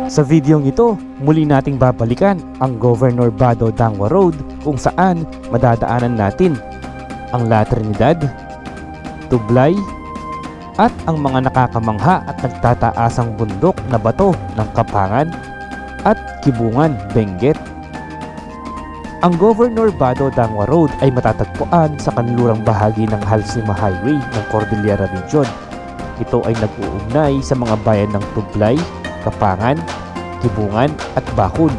Sa videong ito, muli nating babalikan ang Governor Bado Dangwa Road kung saan madadaanan natin ang La Trinidad, Tublay, at ang mga nakakamangha at nagtataasang bundok na bato ng Kapangan at Kibungan, Benguet. Ang Governor Bado Dangwa Road ay matatagpuan sa kanlurang bahagi ng Halsima Highway ng Cordillera Region. Ito ay nag-uugnay sa mga bayan ng Tublay, Kapangan, Kibungan at Bakun.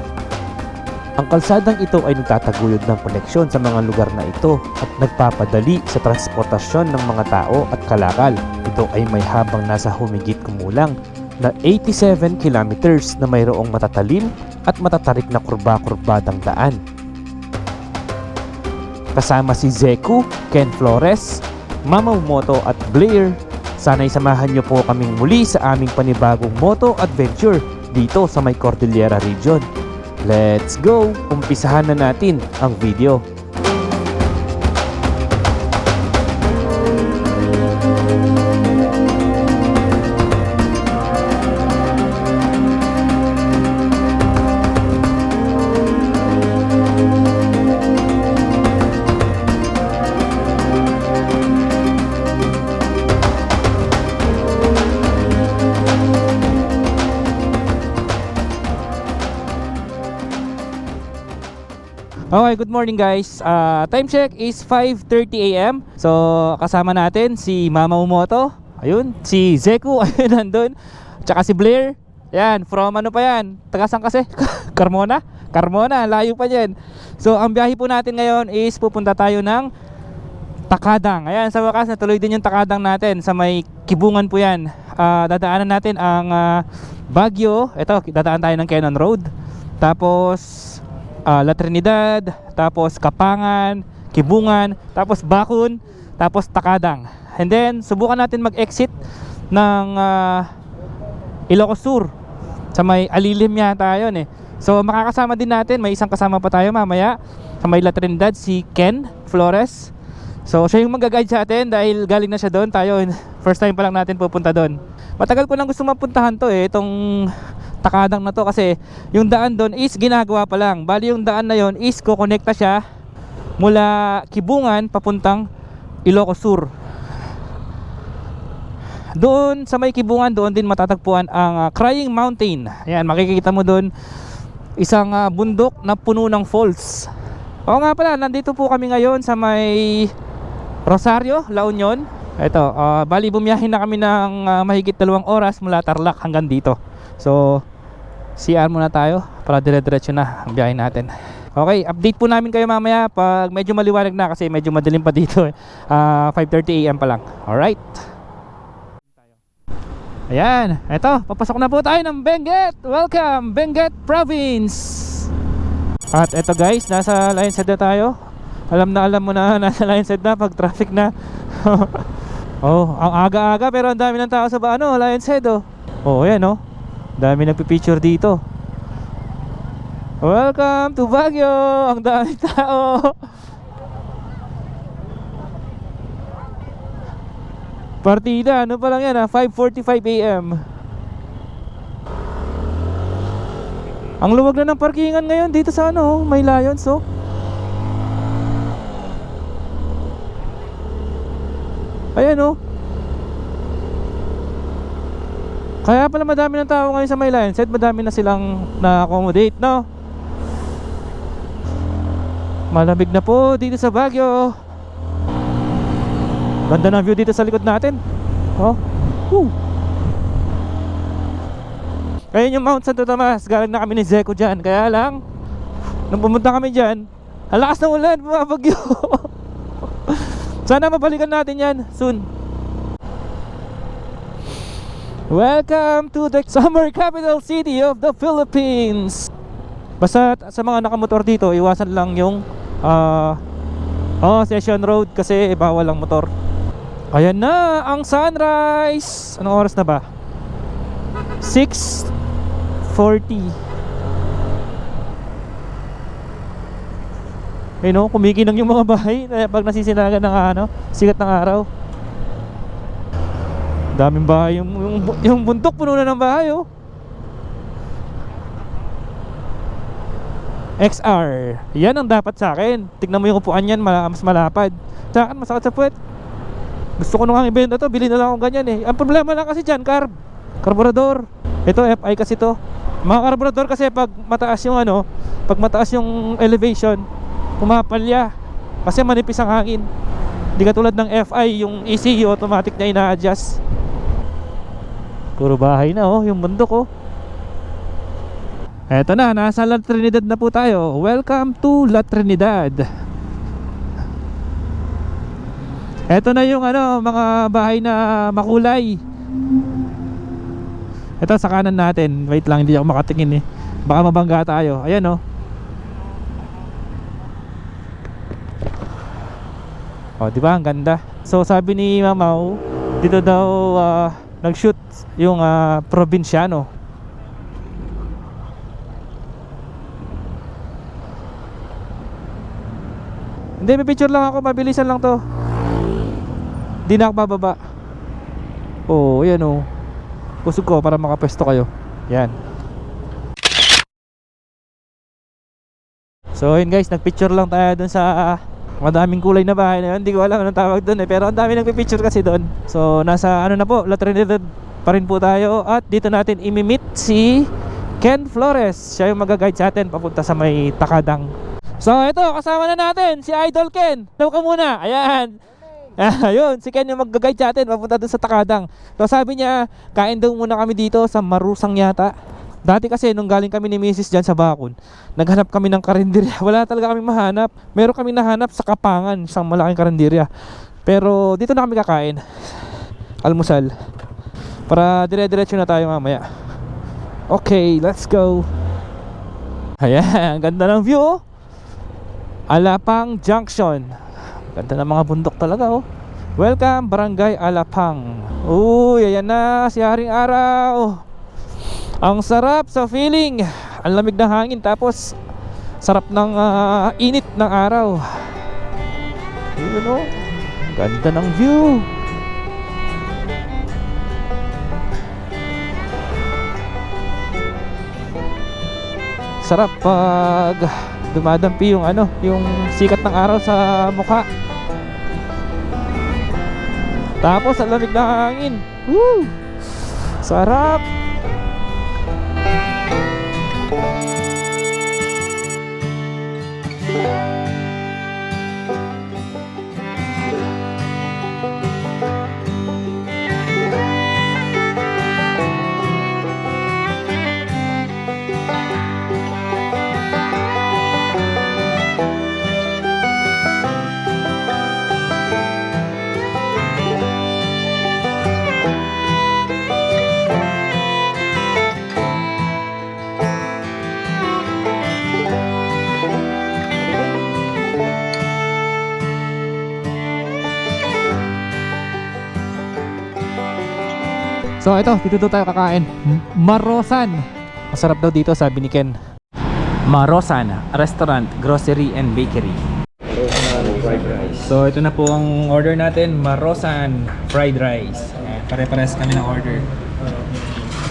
Ang kalsadang ito ay nagtataguyod ng koneksyon sa mga lugar na ito at nagpapadali sa transportasyon ng mga tao at kalakal. Ito ay may habang nasa humigit kumulang na 87 kilometers na mayroong matatalim at matatarik na kurba-kurbadang daan. Kasama si Zeku, Ken Flores, Mama Moto at Blair, sana'y samahan niyo po kaming muli sa aming panibagong moto adventure dito sa may Cordillera Region. Let's go! Umpisahan na natin ang video. Okay, good morning guys. Time check is 5:30 AM. So, kasama natin si Mama Umoto. Ayun, si Zeku, ayun nandun. Tsaka si Blair. Yan, from ano pa yan? Tagasan kasi? Carmona? Carmona, layo pa dyan. So, ang biyahe po natin ngayon is pupunta tayo ng Takadang. Ayan, sa wakas natuloy din yung Takadang natin. Sa may Kibungan po yan. Dadaanan natin ang Baguio. Ito, dadaan tayo ng Cannon Road. Tapos La Trinidad, tapos Kapangan, Kibungan, tapos Bakun, tapos Takadang. And then subukan natin mag-exit ng Ilocos Sur. Sa may Alilim yata yun eh. So makakasama din natin, may isang kasama pa tayo mamaya sa may La Trinidad, si Ken Flores. So siya yung mag-guide sa atin dahil galing na siya doon. Tayo first time pa lang natin pupunta doon. Matagal ko nang gusto mapuntahan to eh, itong Takadang na to, kasi yung daan doon is ginagawa pa lang. Bali yung daan na yon is kukonekta siya mula Kibungan papuntang Ilocos Sur. Doon sa may Kibungan, doon din matatagpuan ang Crying Mountain. Ayan, makikita mo doon isang bundok na puno ng falls. Oo nga pala, nandito po kami ngayon sa may Rosario, La Union. Ito, bali bumiyahin na kami ng mahigit 2 oras mula Tarlac hanggang dito. So, CR muna tayo para dire-diretso na ang biyahe natin. Okay, update po namin kayo mamaya pag medyo maliwanag na kasi medyo madilim pa dito. 5:30 AM pa lang. Alright. Ayan, eto, papasok na po tayo ng Benguet. Welcome, Benguet Province. At eto guys, nasa Lionshead na tayo. Alam mo na nasa Lionshead na pag traffic na. Oh, ang aga-aga pero ang dami ng tao sa Lionshead oh. Oh, ayan oh. Dami nagpipicture dito. Welcome to Baguio. Ang dami tao. Partida, ano pa lang yan 5:45 AM. Ang luwag na ng parkingan ngayon dito sa may Lions oh. Ayan oh. Kaya pala madami ng tao ngayon sa may Lionshead. Madami na silang na-accommodate, no? Malamig na po dito sa Baguio. Ganda ng view dito sa likod natin. Oh. Woo. Ayun yung Mount Santo Tomas. Galing na kami ni Zeku dyan. Kaya lang, nung pumunta kami dyan, ang lakas ng ulan, bumabagyo. Sana mabalikan natin yan soon. Welcome to the summer capital city of the Philippines. Basta sa mga nakamotor dito, iwasan lang yung Session Road kasi bawal ang motor. Ayan na ang sunrise. Anong oras na ba? 6:40. Ayun, kumikinang yung mga bahay pag nasisinagan ng sikat ng araw. Daming bahay, yung bundok puno na ng bahay oh. XR, yan ang dapat sa akin. Tignan mo yung upuan yan, mas malapad. Sa akin masakit sa puwet. Gusto ko nung ibenta to, bilhin na lang akong ganyan eh. Ang problema lang kasi dyan, karburador. Ito FI kasi to. Mga karburador kasi pag mataas yung pag mataas yung elevation, pumapalya kasi manipis ang hangin. Hindi katulad ng FI, yung ECU automatic na ina-adjust. Puro bahay na oh, yung bundok oh. Eto na, nasa La Trinidad na po tayo. Welcome to La Trinidad. Eto na yung mga bahay na makulay. Ito sa kanan natin. Wait lang, hindi ako makatingin eh. Baka mabangga tayo. Ayan oh. Oh, di ba ang ganda? So sabi ni Mamaw, dito daw nag-shoot yung probinsyano. Hindi, may picture lang ako, mabilisan lang to. Hindi na ako bababa. Oh, ayan oh. Kusog ko para makapwesto kayo. Yan. So yun guys, nagpicture lang tayo dun sa madaming kulay na bahay na yun. Hindi ko alam anong tawag dun eh, pero ang dami nagpipicture kasi dun. So nasa na po, La Trinidad pa rin po tayo. At dito natin imimit si Ken Flores. Siya yung mag-guide sa atin papunta sa may Takadang. So ito, kasama na natin si Idol Ken. Daw ka muna, ayan. Ayun, si Ken yung mag-guide sa atin papunta doon sa Takadang. So sabi niya, kain daw muna kami dito sa Marusang yata. Dati kasi nung galing kami ni Mrs. dyan sa Bakun, naghanap kami ng karinderya. Wala talaga kami mahanap. Meron kami nahanap sa Kapangan, isang malaking karinderya. Pero dito na kami kakain, almusal, para dire-diretso na tayo mamaya. Okay, let's go. Ayan, ganda ng view oh. Alapang Junction. Ganda ng mga bundok talaga oh. Welcome Barangay Alapang. Uy, ayan na si Haring Araw. Ang sarap sa feeling. Ang lamig ng hangin, tapos sarap ng init ng araw. Yun oh. Ganda ng view. Sarap pag dumadampi yung yung sikat ng araw sa mukha. Tapos ang lamig ng hangin. Woo! Sarap. So ito, dito tayo kakain. Marosan. Masarap daw dito, sabi ni Ken. Marosan Restaurant, Grocery and Bakery. Marosan fried rice. So ito na po ang order natin, Marosan fried rice. Pare-pares kami ng order.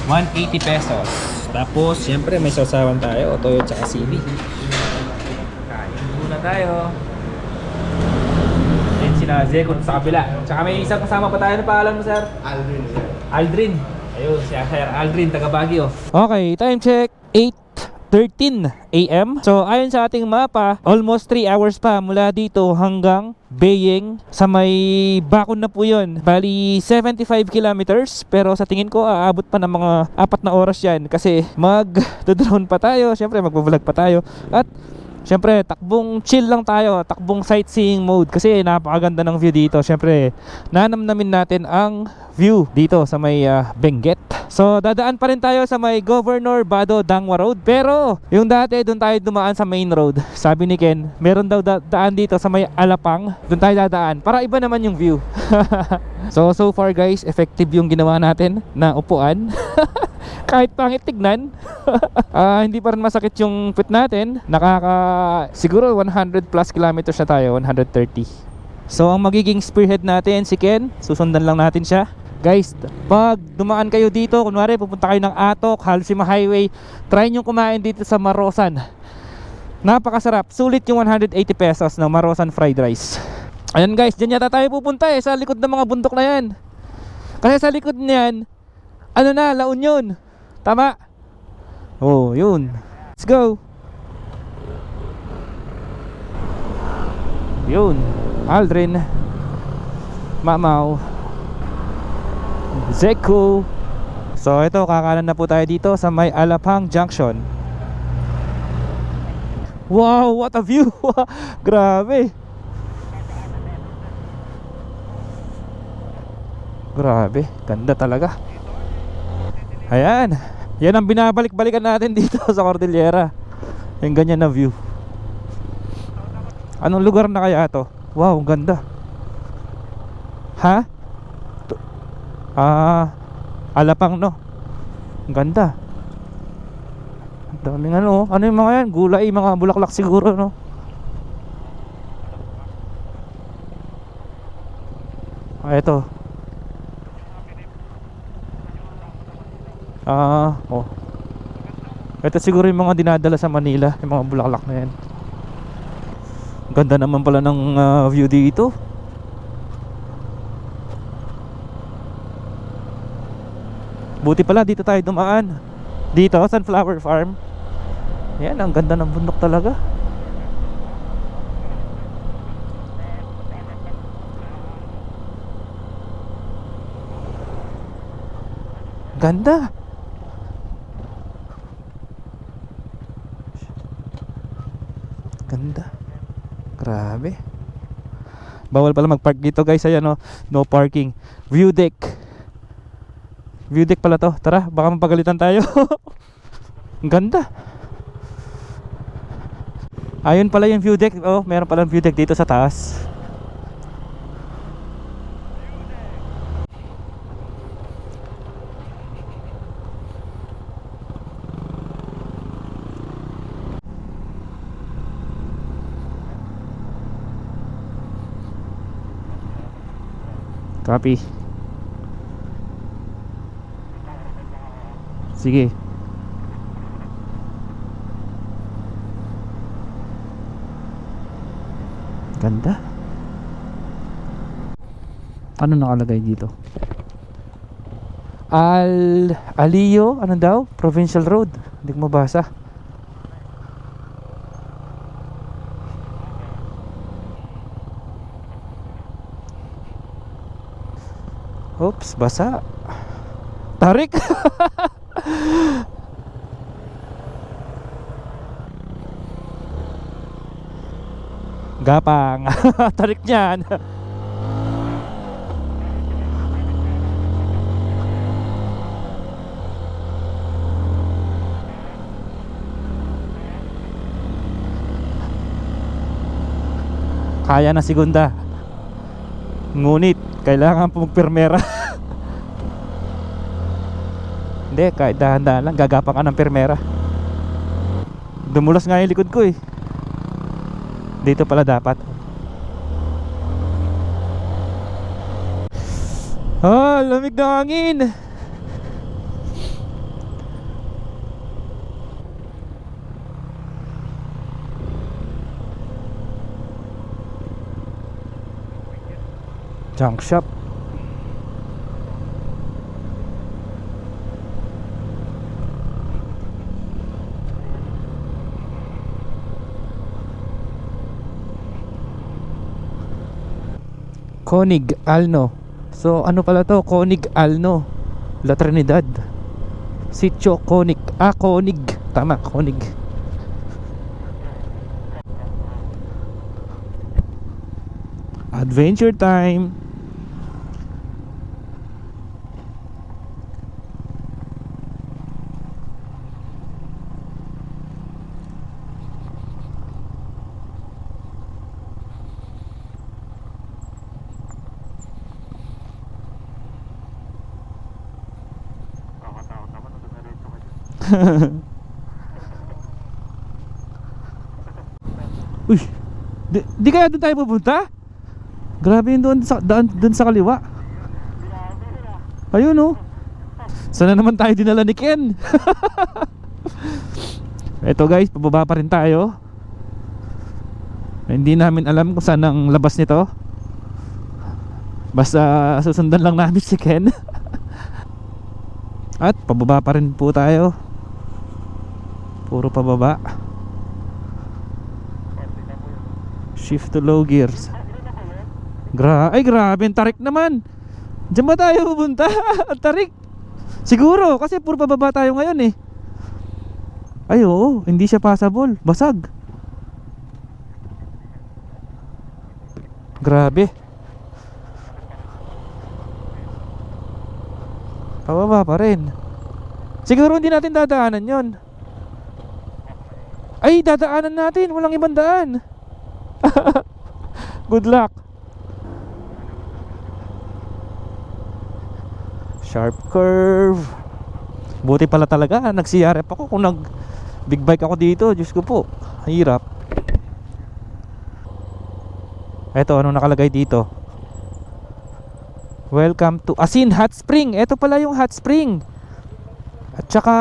180 pesos. Tapos siyempre may sausawan tayo, toyo at sili. Kain muna tayo. Then sila Zeko sa kabila. Tsaka may isang kasama pa tayo. Ano pangalan mo, sir? Alvin, sir. Aldrin. Ayun, si Sir Aldrin, taga Baguio. Okay, time check, 8:13 AM. So ayon sa ating mapa, almost 3 hours pa mula dito hanggang Bayeng. Sa may Bakun na po yun. Bali 75 kilometers. Pero sa tingin ko aabot pa ng mga 4 na oras yan. Kasi mag-drone pa tayo, syempre magbablog pa tayo. At syempre, takbong chill lang tayo, takbong sightseeing mode kasi napakaganda ng view dito. Syempre, nanamnamin natin ang view dito sa may Benguet. So, dadaan pa rin tayo sa may Governor Bado Dangwa Road. Pero, yung dati, doon tayo dumaan sa main road. Sabi ni Ken, meron daw daan dito sa may Alapang. Doon tayo dadaan para iba naman yung view. So far guys, effective yung ginawa natin na upuan. Kahit pangit tignan. Hindi pa rin masakit yung pit natin. Siguro 100 plus kilometers na tayo, 130. So ang magiging spearhead natin si Ken, susundan lang natin siya. Guys, pag dumaan kayo dito, kunwari pupunta kayo ng Atok, Halsima Highway, try nyo kumain dito sa Marosan. Napakasarap, sulit yung 180 pesos ng Marosan fried rice. Ayan guys, dyan yata tayo pupunta sa likod ng mga bundok na yan. Kasi sa likod niyan, ano na, La Union. Tama? Oh, yun. Let's go. Yun, Aldrin, Mamaw, Zeku. So ito, kakanan na po tayo dito sa may Alapang Junction. Wow, what a view. Grabe. Grabe, ganda talaga. Ayan, yan ang binabalik-balikan natin dito sa Cordillera. Yung ganyan na view. Anong lugar na kaya to? Wow, ang ganda. Ha? Alapang, no? Ang ganda. Ang daming ano. Ano yung mga yan? Gulay, mga bulaklak siguro, no? Ito. Oh. Ito siguro yung mga dinadala sa Manila, yung mga bulaklak na yan. Ganda naman pala ng view dito. Buti pala dito tayo dumaan. Dito, Sunflower Farm. Yan, ang ganda ng bundok talaga. Ganda. Ganda. Grabe. Bawal pala mag-park dito guys. Ayan o, no parking. View deck. View deck pala to. Tara, baka mapagalitan tayo. Ang ganda. Ayun pala yung view deck. Oh, meron pala view deck dito sa taas. Copy. Sige. Ganda. Ano nakalagay dito? Aliyo, ano daw? Provincial Road. Hindi ko mabasa. Oops, basa. Tarik. Gapang. Tarik niyan. Kaya na segunda. Ngunit kailangan po magpermera. Hindi, kahit dahan-dahan lang, gagapang ka ng permera. Dumulas nga yung likod ko eh. Dito pala dapat. Lamig ng hangin. Junk shop. Konig Alno. So ano pala to? Konig Alno, La Trinidad. Sitio Konig. Konig. Tama, Konig. Adventure time. Uy, di kaya doon tayo pupunta? Grabe yun doon sa, doon sa kaliwa. Ayun oh. Sana naman tayo dinala ni Ken. Eto guys, pababa pa rin tayo. Hindi namin alam kung saan ang labas nito. Basta susundan lang namin si Ken. At pababa pa rin po tayo. Puro pababa. Shift to low gears. Ay grabe, tarik naman. Diyan ba tayo pupunta? Tarik. Siguro, kasi puro pababa tayo ngayon eh. Ay oo, hindi siya passable. Basag. Grabe. Pababa pa rin. Siguro hindi natin dadaanan yon. Ay, dadaanan natin. Walang ibang daan. Good luck. Sharp curve. Buti pala talaga nag-CRF ako. Kung nag big bike ako dito, Diyos ko po, hirap. Eto, anong nakalagay dito? Welcome to Asin Hot Spring. Eto pala yung hot spring. At saka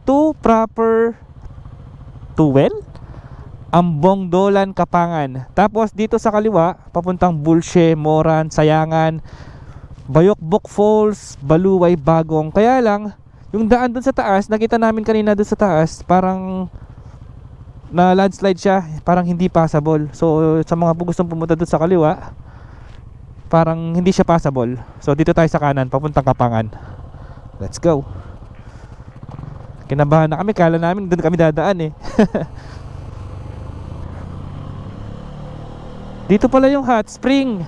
to proper to well Ambong Dolan, Kapangan. Tapos dito sa kaliwa papuntang Bulshe, Moran, Sayangan, Bayokbok Falls, Baluway, Bagong. Kaya lang yung daan dun sa taas, nakita namin kanina dun sa taas, parang na landslide siya, parang hindi passable. So sa mga gustong pumunta dun sa kaliwa, parang hindi siya passable. So dito tayo sa kanan, papuntang Kapangan. Let's go. Kinabahan na kami, kala namin dun kami dadaan eh. Dito pala yung hot spring.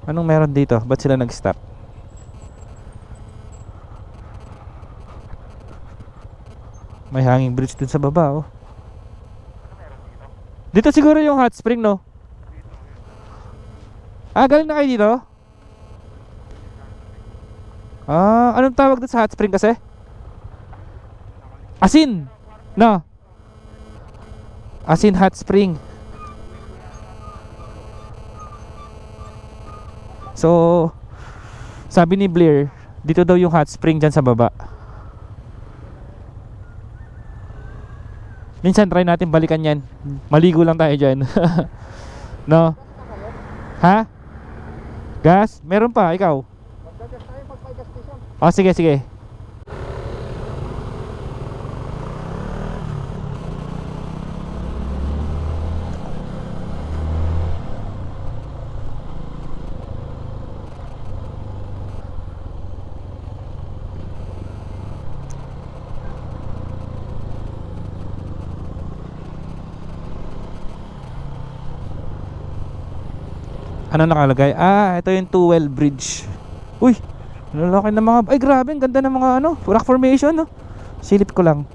Anong meron dito? Ba't sila nag-stop? May hanging bridge dun sa baba oh. Dito siguro yung hot spring no? Ah, galing na kayo dito? Ah, anong tawag dun sa hot spring kasi? Asin! No? Asin hot spring. So sabi ni Blair, dito daw yung hot spring dyan sa baba. Minsan try natin balikan yan. Maligo lang tayo dyan. No? Ha? Gas? Meron pa, ikaw? Oh, sige, sige. Ano nakalagay? Ah, ito yung Tuwel Bridge. Uy, lalaki ng mga... Ay grabe, ang ganda ng mga ano, rock formation no? Silip ko lang.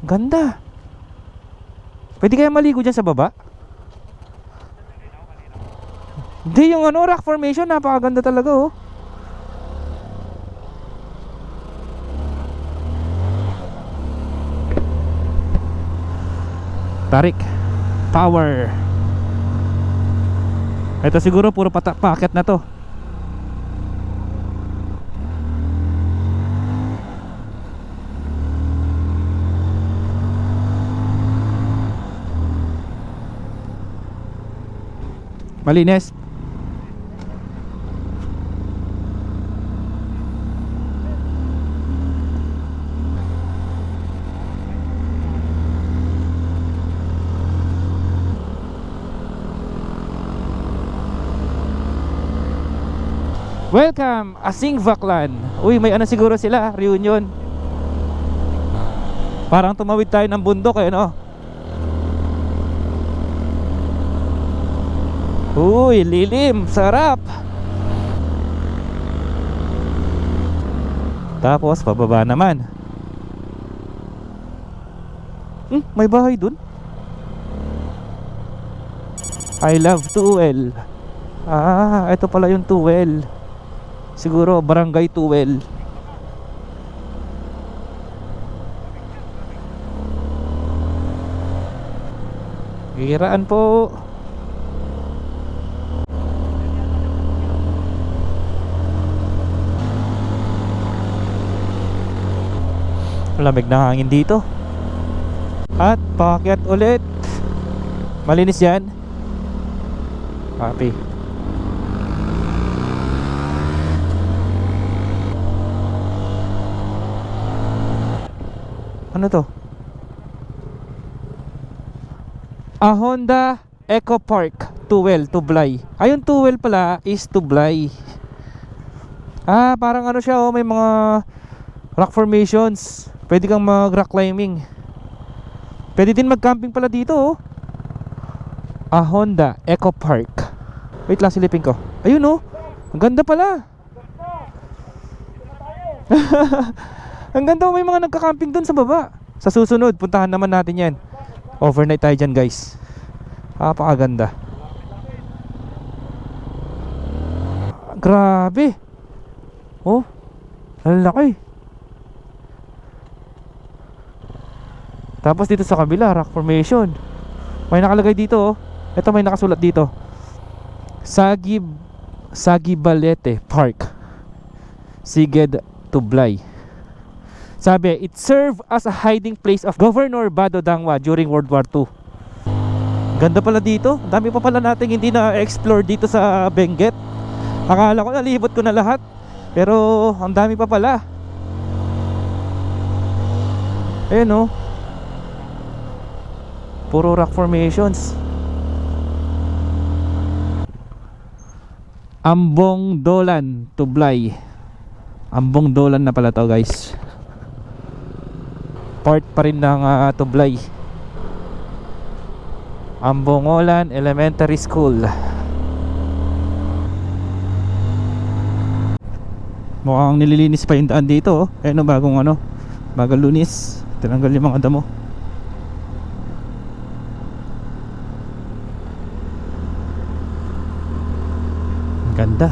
Ganda. Pwede kaya maligo dyan sa baba? Hindi, yung ano, rock formation, napakaganda talaga oh. Tarik power. Ito siguro puro packet na to. Malinis. Welcome, Asing Vaklan. Uy, may ano siguro sila, reunion. Parang tumawid tayo ng bundok eh, no? Uy, lilim, sarap. Tapos, pababa naman. May bahay dun. I love Tuwel. Ah, ito pala yung Tuwel. Siguro Barangay Tuwel. Bihiraan po. Lamig na hangin dito. At paakyat ulit. Malinis yan. Copy. Ano to? A Honda Eco Park Tuwel, Tublay. Ayun, Tuwel pala is Tublay. Parang ano siya, may mga rock formations. Pwede kang mag rock climbing. Pwede din mag camping pala dito, oh. A Honda Eco Park. Wait lang, silipin ko. Ayun, oh. Ang ganda pala. Ang ganda, may mga nagka-camping dun sa baba. Sa susunod, puntahan naman natin yan. Overnight tayo dyan, guys. Napakaganda. Grabe. Oh, ang laki. Tapos dito sa kabila, rock formation. May nakalagay dito, oh. Ito, may nakasulat dito. Sagibalete Park, Siged, Tublay. Sabi, it served as a hiding place of Governor Bado Dangwa during World War II. Ganda pala dito. Dami pa pala nating hindi na-explore dito sa Benguet. Akala ko nalibot ko na lahat, pero ang dami pa pala. Ayun, oh. Puro rock formations. Ambong Dolan, Tublay. Ambong Dolan na pala to, guys. Part pa rin ng Tublay. Ambongolan Elementary School. Mukhang nililinis pa yung daan dito, oh. Ayun, bagong lunis. Tinanggal yung mga damo. Ganda.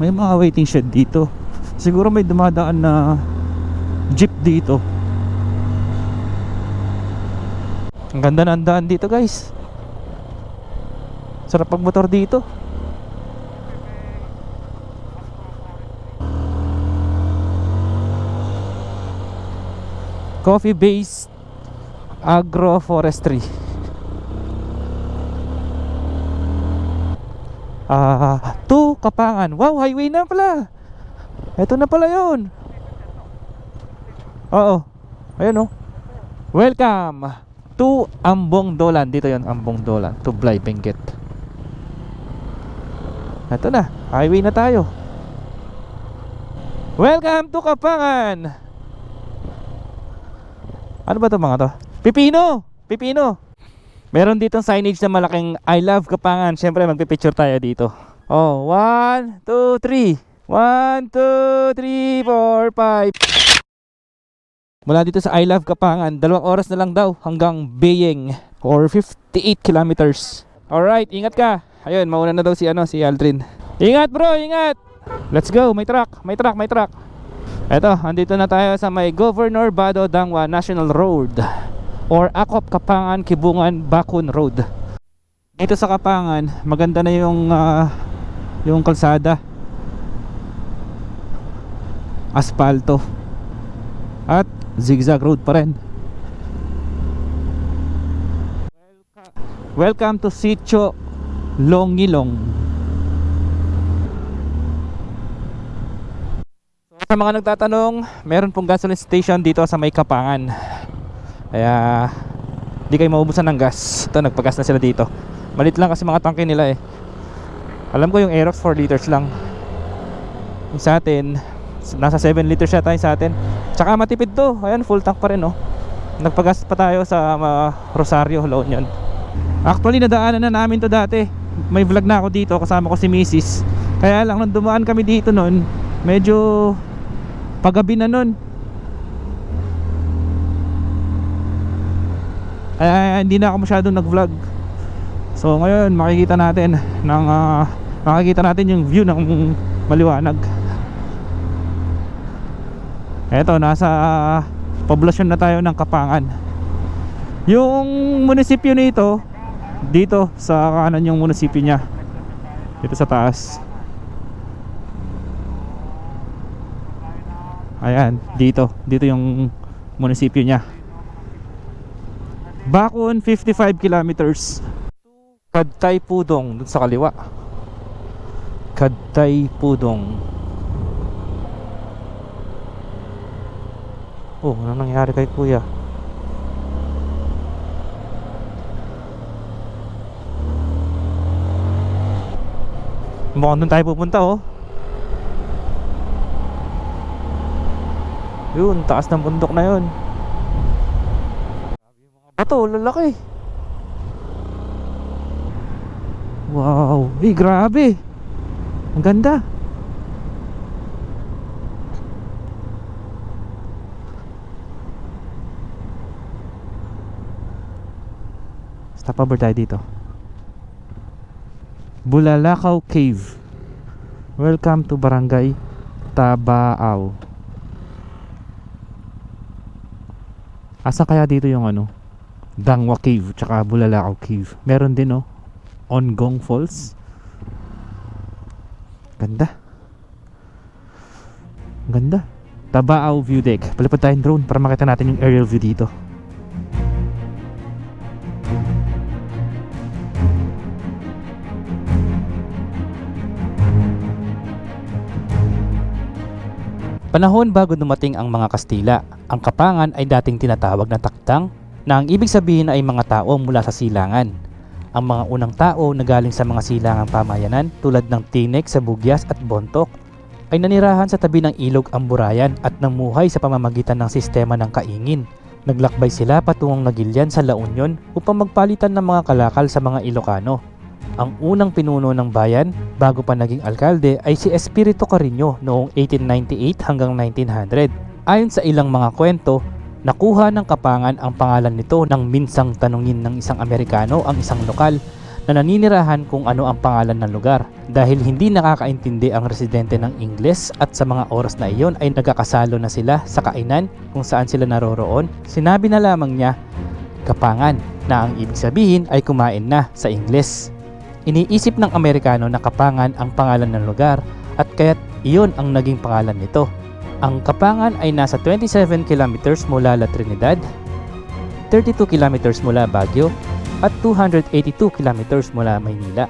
May mga waiting shed dito. Siguro may dumadaan na jeep dito. Ang ganda na ang daan dito, guys. Sarap pagmotor dito. Coffee based agroforestry. To Kapangan. Wow, highway na pala. Ito na pala yun. Oo. Ayun, oh. Welcome to Ambong Dolan. Dito yun, Ambong Dolan, Tublay, Benguet. Ito na, highway na tayo. Welcome to Kapangan. Ano ba ito, mga to? Pipino! Pipino! Meron ditong signage na malaking I love Kapangan. Siyempre magpipicture tayo dito. Oh, 1, 2, 3. 1, 2, 3, 4, 5. Mula dito sa I love Kapangan, 2 oras na lang daw hanggang Bayeng, or 58 kilometers. Alright, ingat ka. Ayun, mauna na daw si Aldrin. Ingat, bro, ingat. Let's go, may truck. Eto, andito na tayo sa may Governor Bado Dangwa National Road, or Akop Kapangan Kibungan Bakun Road. Dito sa Kapangan, maganda na yung kalsada. Asfalto. At zigzag road pa rin. Welcome to Sitio Longilong. Sa mga nagtatanong, meron pong gasoline station dito sa may Kapangan. Kaya di kayo maubusan ng gas. Ito, nagpagas na sila dito. Malit lang kasi mga tangke nila eh. Alam ko yung Aerox 4 liters lang. Yung sa atin, nasa 7 liters siya tayo sa atin. Tsaka matipid to. Ayan, full tank pa rin, oh. Nagpagas pa tayo sa Rosario, La Union. Actually, nadaanan na namin to dati. May vlog na ako dito, kasama ko si Mrs. Kaya lang, nung dumaan kami dito nun, medyo paggabi na nun. Hindi na ako masyadong nag-vlog. So ngayon makikita natin ng makikita natin yung view ng maliwanag. Eto, nasa poblasyon na tayo ng Kapangan. Yung munisipyo nito, dito sa kanan yung munisipyo niya, dito sa taas. Ayan, dito yung munisipyo niya. Bakun 55 kilometers. Kadtay Pudong dun sa kaliwa. Kadtay Pudong. Oh, ano nangyari kay kuya? Mukhang doon tayo pupunta, oh. Yun, taas ng bundok na yun. Bato, lalaki. Wow, grabe. Ang ganda. Stop over tayo dito. Bulalakaw Cave. Welcome to Barangay Tabaao. Asa kaya dito yung ano? Dangwa Cave tsaka Bulalakaw Cave. Meron din, oh, Ongong Falls. Ganda. Ganda. Tabaao View Deck. Palipad tayong drone para makita natin yung aerial view dito. Panahon bago dumating ang mga Kastila, ang Kapangan ay dating tinatawag na Takdang, na ang ibig sabihin ay mga tao mula sa silangan. Ang mga unang tao na galing sa mga silangang pamayanan tulad ng Tinek, Sabugyas at Bontok ay nanirahan sa tabi ng ilog Amburayan at namuhay sa pamamagitan ng sistema ng kaingin. Naglakbay sila patungong Nagilian sa La Union upang magpalitan ng mga kalakal sa mga Ilocano. Ang unang pinuno ng bayan bago pa naging alkalde ay si Espiritu Carino noong 1898 hanggang 1900. Ayon sa ilang mga kwento, nakuha ng Kapangan ang pangalan nito nang minsang tanungin ng isang Amerikano ang isang lokal na naninirahan kung ano ang pangalan ng lugar. Dahil hindi nakakaintindi ang residente ng Ingles at sa mga oras na iyon ay nagkakasalo na sila sa kainan kung saan sila naroroon, sinabi na lamang niya Kapangan, na ang ibig sabihin ay kumain na sa Ingles. Iniisip ng Amerikano na Kapangan ang pangalan ng lugar at kaya't iyon ang naging pangalan nito. Ang Kapangan ay nasa 27 kilometers mula La Trinidad, 32 kilometers mula Baguio at 282 kilometers mula Maynila.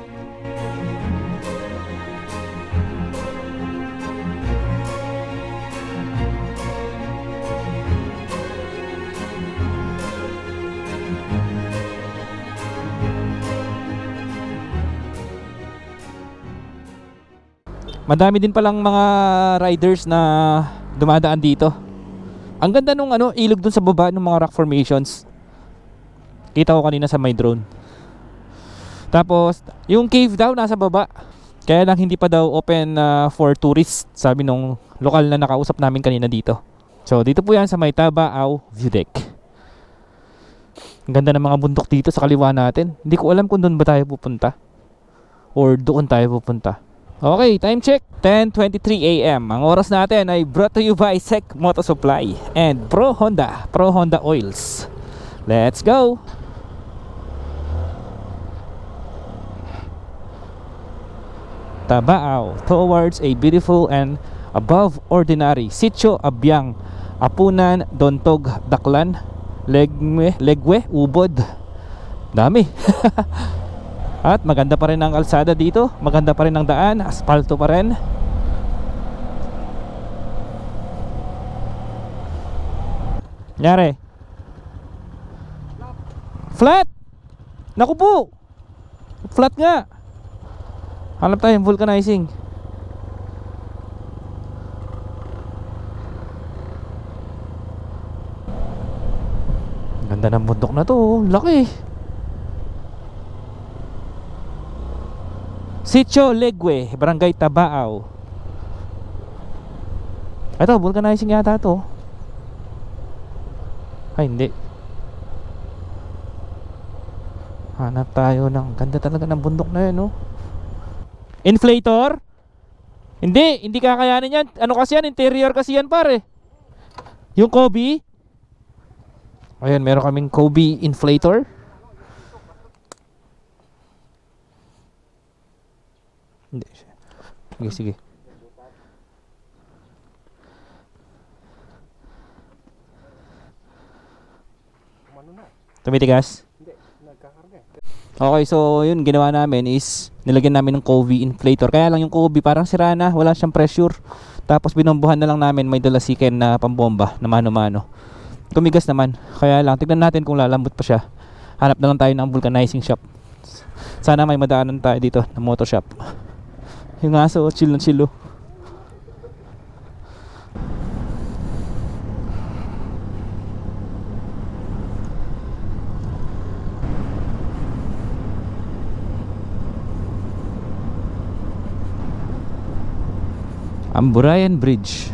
Madami din palang mga riders na dumadaan dito. Ang ganda nung ilog dun sa baba ng mga rock formations. Kita ko kanina sa my drone. Tapos yung cave daw nasa baba. Kaya lang hindi pa daw open for tourists, sabi nung lokal na nakausap namin kanina dito. So dito po yan sa may Tabaao View Deck. Ang ganda ng mga bundok dito sa kaliwa natin. Hindi ko alam kung doon ba tayo pupunta or doon tayo pupunta. Okay, time check, 10:23 AM. Ang oras natin ay brought to you by Sec Moto Supply and Pro Honda Oils. Let's go! Tabaao, towards a beautiful and above ordinary Sitio Abyang, Apunan, Dontog, Daklan, Legwe, Ubod. Dami. At maganda pa rin ang kalsada dito, maganda pa rin ang daan, aspalto pa rin. Nyari. Flat. Naku po. Flat nga. Hanap tayo ng vulcanizing. Ganda ng bundok na to, laki. Sitio Legwe, Barangay Tabaao. Ito, vulcanizing yata to. Ay, hindi. Hanap tayo ng ganda talaga ng bundok na yun, no? Inflator? Hindi kakayanin yan. Ano kasi yan? Interior kasi yan pare. Yung Kobe. Ayan, meron kaming Kobe inflator. Hindi. Sige. Tumitigas? Hindi, nagkakarga. Okay, so yun ginawa namin is nilagyan namin ng Kobe inflator. Kaya lang yung Kobe parang sira na, wala siyang pressure. Tapos binombohan na lang namin, may dalasiken na pambomba na mano-mano. Tumigas naman. Kaya lang tignan natin kung lalambot pa siya. Hanap na lang tayo ng vulcanizing shop. Sana may madaanan tayo dito na motor shop. Yung aso, chill na chill. Amburayan Bridge.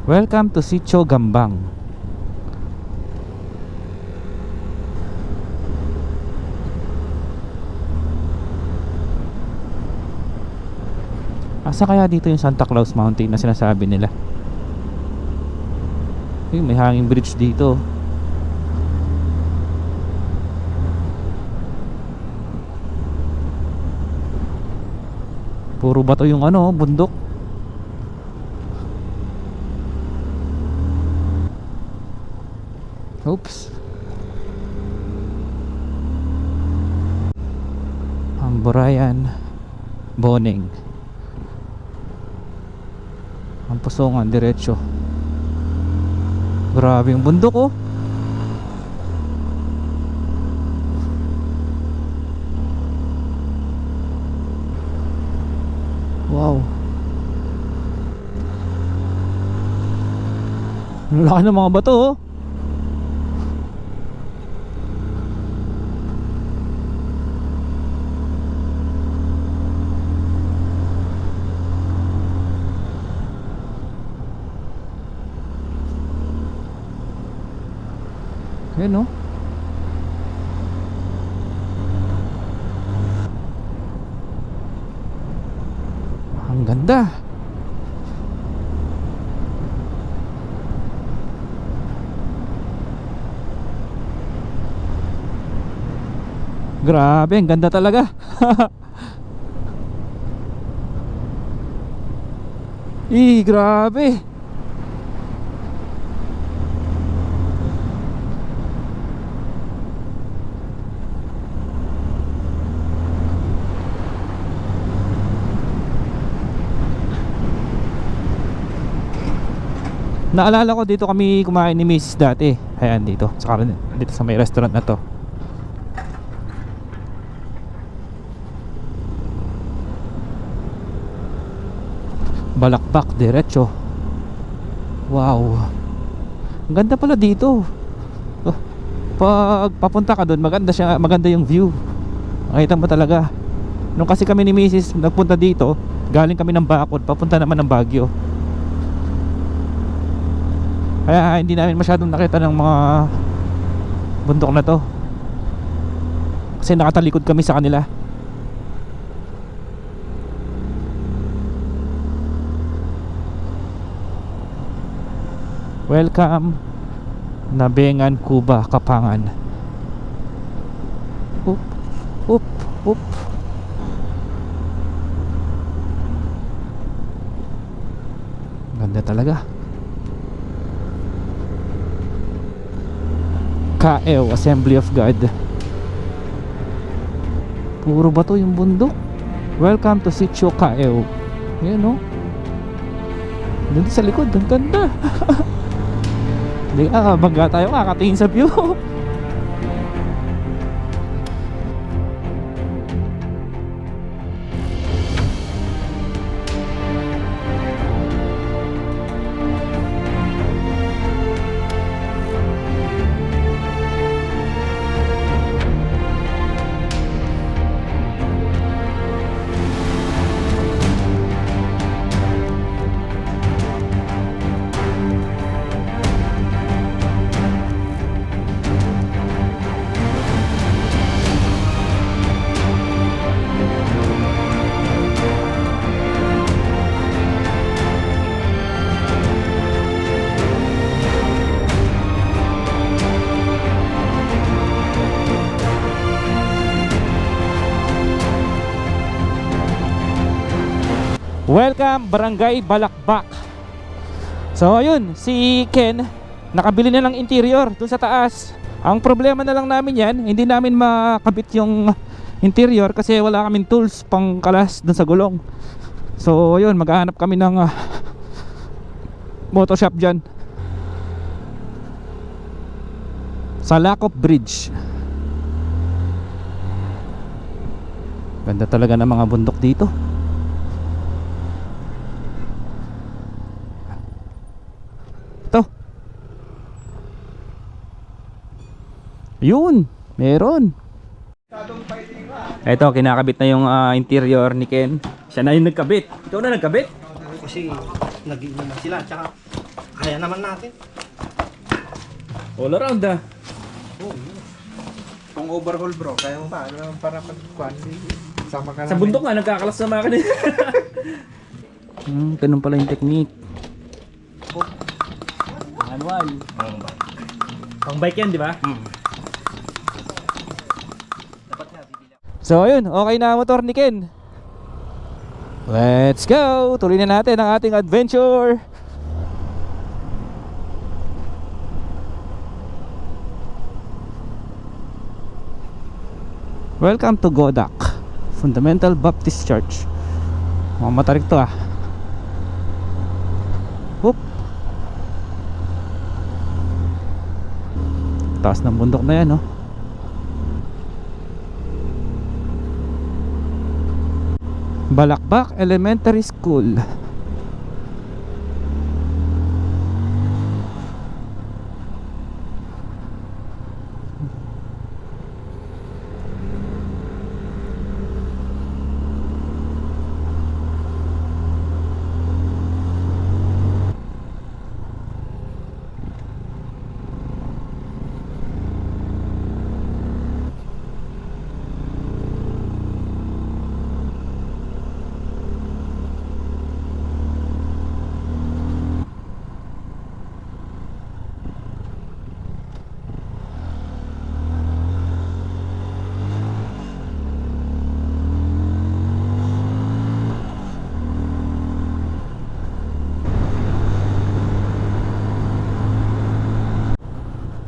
Welcome to Sitio Gambang. Asa kaya dito yung Santa Claus Mountain na sinasabi nila? May hanging bridge dito. Puro bato yung bundok. Oops. Amburayan Boning. Ang Pusongan diretso. Grabe yung bundok oh. Wow. Ang laki ng mga bato oh. Yan oh. Ang ganda. Grabe, ang ganda talaga. Grabe. Naalala ko dito kami kumain ni Mrs. dati. Ayan dito. Saka dito sa may restaurant na to. Balakbak diretso. Wow. Ang ganda pala dito. Pag papunta ka doon, maganda yung view. Makita mo talaga. Nung kasi kami ni Mrs. nagpunta dito, galing kami ng Bacolod, papunta naman ng Baguio. Kaya hindi namin masyadong nakita ng mga bundok na to. Kasi nakatalikod kami sa kanila. Welcome Nabengan, Cuba, Kapangan. Oop, oop, oop. Ganda talaga. Kaew, Assembly of God. Puro bato yung bundok. Welcome to Sitio Kaew. Yan o. Doon sa likod, ang ganda. Hindi bangga tayo kakatingin sa view. Welcome Barangay Balakbak. So ayun, si Ken nakabili na ng interior doon sa taas. Ang problema na lang namin yan, hindi namin makabit yung interior kasi wala kaming tools pang kalas doon sa gulong. So ayun, maghahanap kami ng motoshop dyan sa Lacop Bridge. Ganda talaga ng mga bundok dito. Ito. Yun, meron. Ito, kinakabit na yung interior ni Ken. Siya na yung nagkabit. Ikaw na nagkabit? Kasi nag-iinuman sila, tsaka kaya naman natin. All around ah. Kung overhaul bro, kaya mo pa, ano para pag-kwan, sama ka Sa bundok nga, nagkakalas na makina. Ganun pala yung technique. Manual. Pang bike yan, di ba? So ayun, okay na ang motor ni Ken. Let's go! Tuloy na natin ang ating adventure. Welcome to Godak Fundamental Baptist Church. Mga matarik to ah. Whoop. Taas ng bundok na yan, no? Balakbak Elementary School.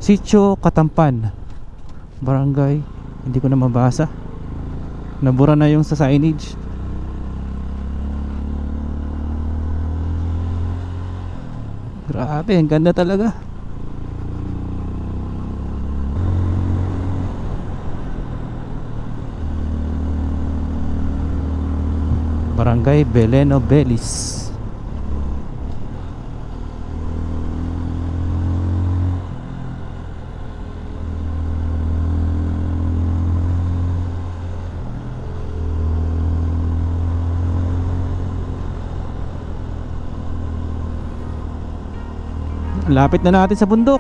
Sitio Katampan Barangay, hindi ko na mabasa. Nabura na yung sa signage. Grabe, ang ganda talaga. Barangay Beleno Belis. Lapit na natin sa bundok.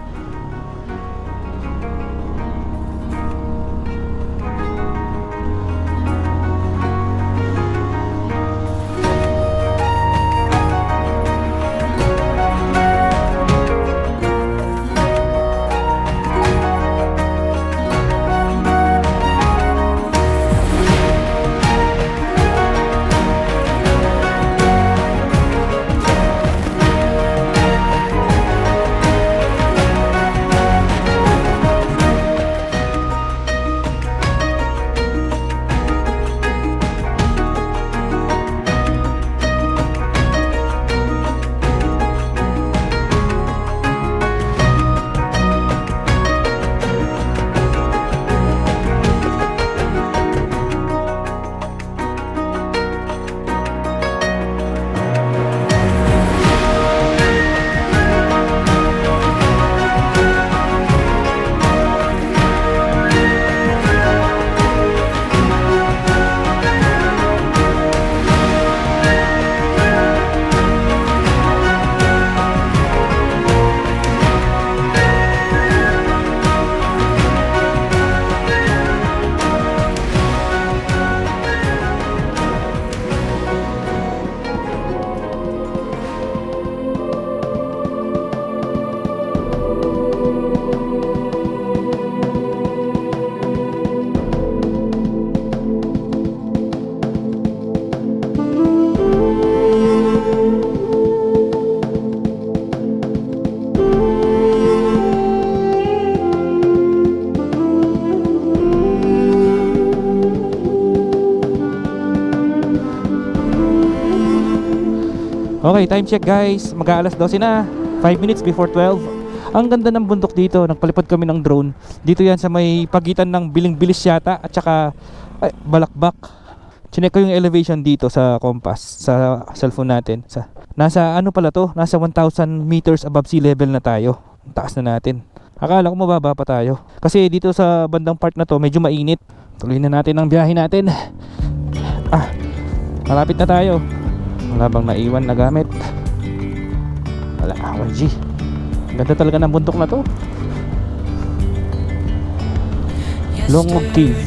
Okay, time check guys. Mag-aalas 12 na. 5 minutes before 12. Ang ganda ng bundok dito. Nagpalipad kami ng drone. Dito yan sa may pagitan ng Biling-Bilis yata at saka Balakbak. Chinek ko yung elevation dito sa compass, sa cellphone natin. Nasa ano pala to? Nasa 1,000 meters above sea level na tayo. Ang taas na natin. Akala ko mababa pa tayo. Kasi dito sa bandang part na to medyo mainit. Tuloy na natin ang biyahe natin. Malapit na tayo. Wala bang naiwan na gamit? Wala, YG. Ganda talaga ng bundok na to. Longog Cave.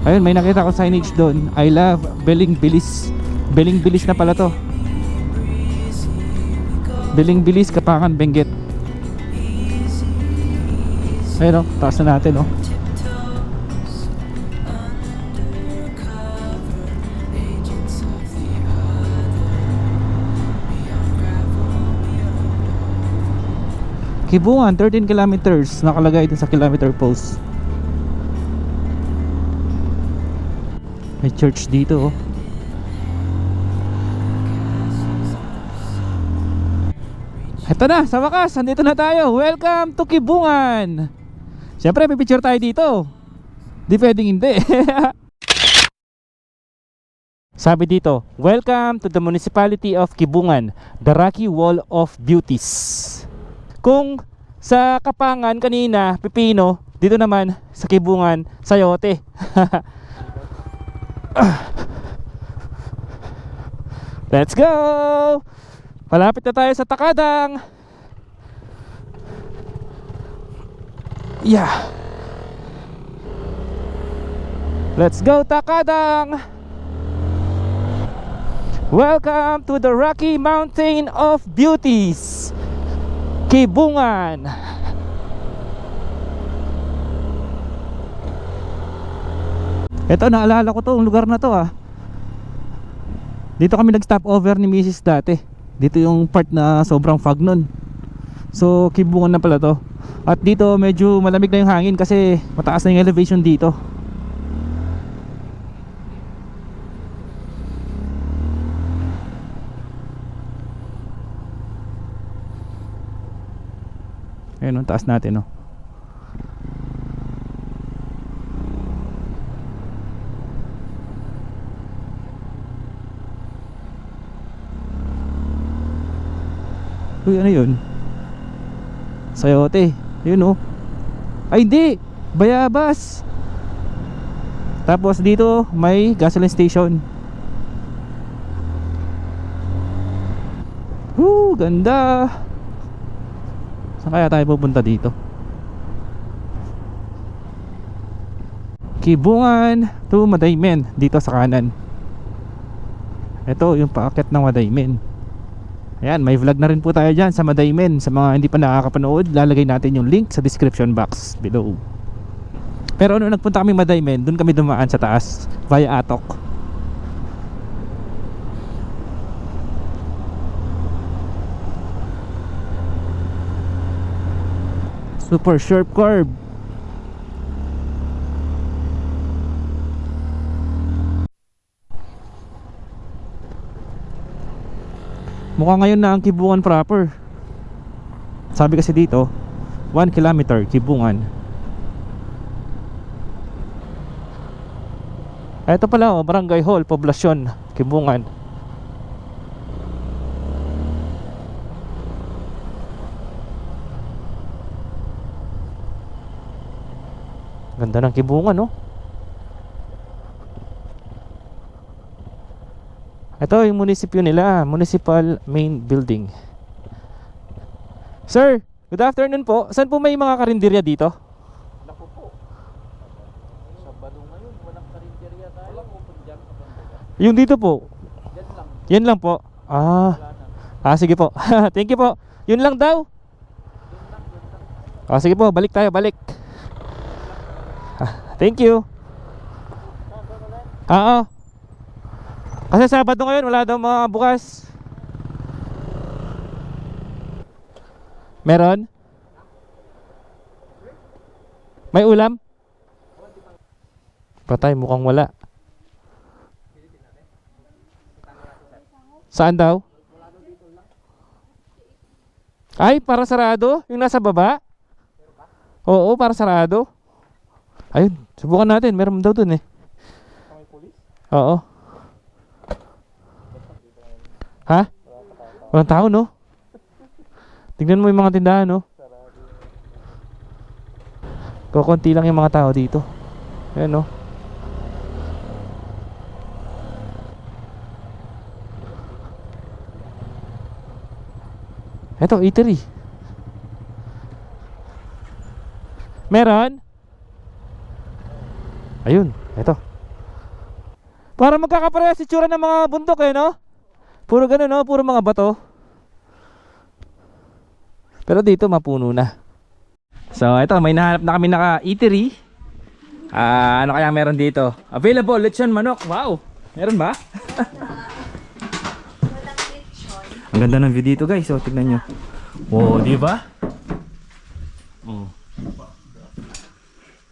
Ayun, may nakita ko signage doon. I love Biling-Bilis. Biling-Bilis na pala to. Biling-Bilis, Kapangan, Benguet. Ayun o, taas na natin o. Kibungan, 13 kilometers. Nakalagay din sa kilometer post. May church dito oh. Ito na, sa wakas, andito na tayo. Welcome to Kibungan. Siyempre, may picture tayo dito. Di pwedeng hindi. Sabi dito, welcome to the municipality of Kibungan, the Rocky Wall of Beauties. Kung sa Kapangan kanina, pipino, dito naman sa Kibungan, sayote. Let's go! Malapit na tayo sa Takadang. Yeah. Let's go Takadang. Welcome to the Rocky Mountain of Beauties, Kibungan. Ito, naalala ko to, ang lugar na to ah. Dito kami nag-stop over ni Mrs. dati. Dito yung part na sobrang fog nun. So, Kibungan na pala to. At dito medyo malamig na yung hangin kasi mataas na yung elevation dito. Ayun, taas natin oh. Uy, ano yun? Sayote. Yun oh. Ay hindi, bayabas. Tapos dito may gasoline station. Ganda. Saan kaya tayo pupunta dito? Kibungan to Madaymen. Dito sa kanan. Ito yung paakyat ng Madaymen. Ayan, may vlog na rin po tayo dyan sa Madaymen. Sa mga hindi pa nakakapanood, lalagay natin yung link sa description box below. Pero nung nagpunta kami Madaymen, dun kami dumaan sa taas via Atok. Super sharp curve. Mukha ngayon na ang Kibungan proper. Sabi kasi dito 1 kilometer Kibungan. Ito pala oh, Barangay Hall, Poblasyon, Kibungan. Ganda ng Kibungan no. Ito yung munisipyo nila, Municipal Main Building. Sir, good afternoon po. Saan po may mga karinderya dito? Naku po. Yung dito po. Yan lang po. Sige po. Thank you po. Yun lang daw. Sige po, balik tayo, balik. Thank you. Kasi Sabado ngayon, wala daw mga bukas. Meron? May ulam? Patay, mukhang wala. Saan daw? Ay, para sarado? Yung nasa baba? Oo, para sarado. Ayun, subukan natin. Meron daw dun eh. Oo. Ha? Walang tao, no? Tignan mo yung mga tindahan, no? Kukunti lang yung mga tao dito. Ayan, no? Eto, eatery. Meron? Ayun, eto. Para magkakaparehas si tsura ng mga bundok eh, no? Puro ganun, no? Puro mga bato. Pero dito mapuno na. So, eto, may nahanap na kami naka-eatery. Ano kaya meron dito? Available, lechon manok. Wow! Meron ba? Ang ganda ng view dito, guys. So, tignan nyo. Oh, di ba? Oh.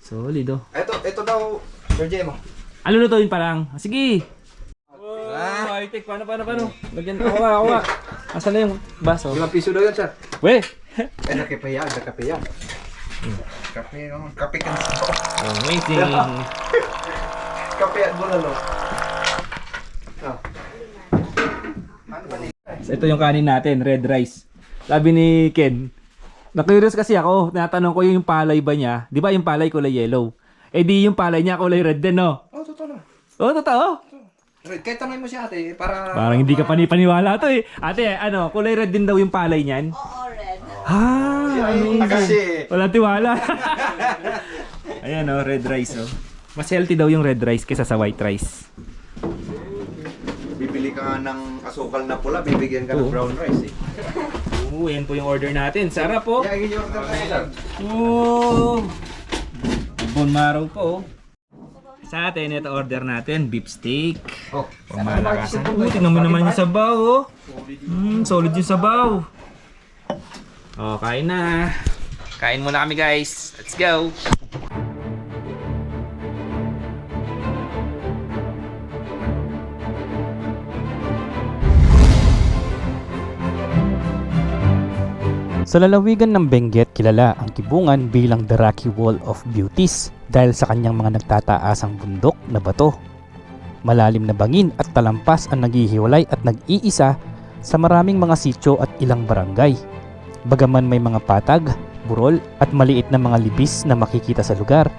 Solid, oh. Ito daw, Sir Jemo. Ano lutuin pa lang? Sige. High-tech. Paano? Lagyan ako nga. Asan na yung baso? 5 piso daw yan, sir. Weh! Nakape yan. Kape kan. Amazing. Kape at bulalo. Ito yung kanin natin, red rice. Sabi ni Ken, na-curious kasi ako, tinatanong ko yung palay ba niya. Di ba yung palay kulay yellow? Eh di yung palay niya kulay red din, no? Totoo na. Oo, totoo. Kahit tanongin mo si ate, para... Parang hindi ka paniwala to eh. Ate, kulay red din daw yung palay niyan? Oo, red. Amazing. Kasi... Walang tiwala. Ayan, red rice, oh. Mas healthy daw yung red rice kaysa sa white rice. Bibili ka ng asukal na pula, bibigyan ka ng brown rice eh. Yan po yung order natin. Sarap po. Yeah, yung order na sir. Bone marrow po. Sa atin, ito order natin, beef steak. Pumalakasan. Tingnan mo naman yung sabaw, oh. Solid yung sabaw. Kain na. Kain muna kami, guys. Let's go. Sa lalawigan ng Benguet, kilala ang Kibungan bilang the Rocky Wall of Beauties dahil sa kanyang mga nagtataasang bundok na bato. Malalim na bangin at talampas ang naghihiwalay at nag-iisa sa maraming mga sityo at ilang barangay. Bagaman may mga patag, burol at maliit na mga libis na makikita sa lugar,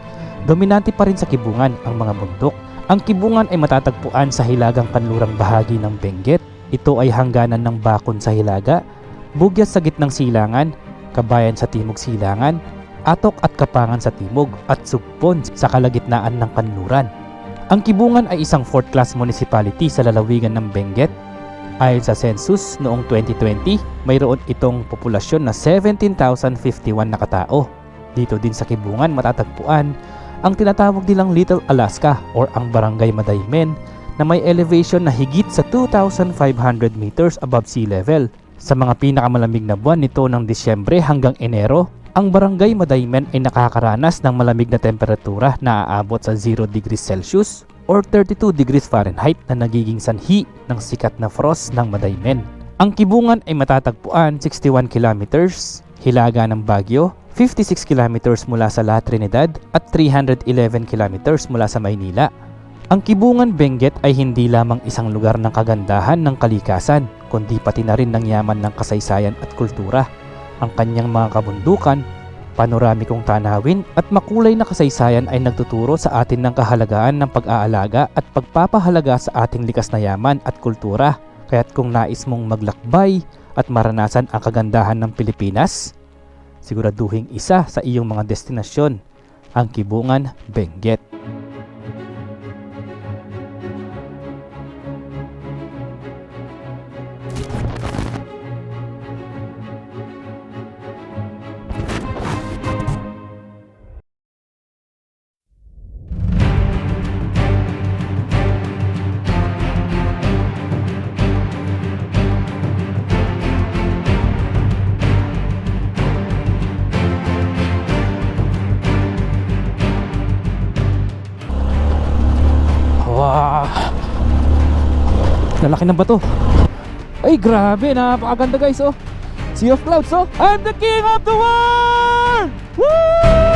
dominante pa rin sa Kibungan ang mga bundok. Ang Kibungan ay matatagpuan sa hilagang kanlurang bahagi ng Benguet. Ito ay hangganan ng Bakon sa hilaga, Bugyas sa gitnang silangan, Kabayan sa timog silangan, Atok at Kapangan sa timog at Sugpon sa kalagitnaan ng kanluran. Ang Kibungan ay isang 4th class municipality sa lalawigan ng Benguet. Ayon sa census noong 2020, mayroon itong populasyon na 17,051 na katao. Dito din sa Kibungan matatagpuan ang tinatawag nilang Little Alaska or ang Barangay Madaymen na may elevation na higit sa 2,500 meters above sea level. Sa mga pinakamalamig na buwan nito ng Disyembre hanggang Enero, ang Barangay Madaymen ay nakakaranas ng malamig na temperatura na aabot sa 0 degrees Celsius or 32 degrees Fahrenheit na nagiging sanhi ng sikat na frost ng Madaymen. Ang Kibungan ay matatagpuan 61 kilometers hilaga ng Baguio, 56 kilometers mula sa La Trinidad at 311 kilometers mula sa Maynila. Ang Kibungan Benguet ay hindi lamang isang lugar ng kagandahan ng kalikasan, kundi pati na rin ng yaman ng kasaysayan at kultura. Ang kanyang mga kabundukan, panoramikong tanawin at makulay na kasaysayan ay nagtuturo sa atin ng kahalagaan ng pag-aalaga at pagpapahalaga sa ating likas na yaman at kultura. Kaya't kung nais mong maglakbay at maranasan ang kagandahan ng Pilipinas, siguraduhing isa sa iyong mga destinasyon, ang Kibungan Benguet. lalaki ng bato. Ay, grabe, napakaganda guys, oh. Sea of clouds, oh. I'm the king of the world! Woo!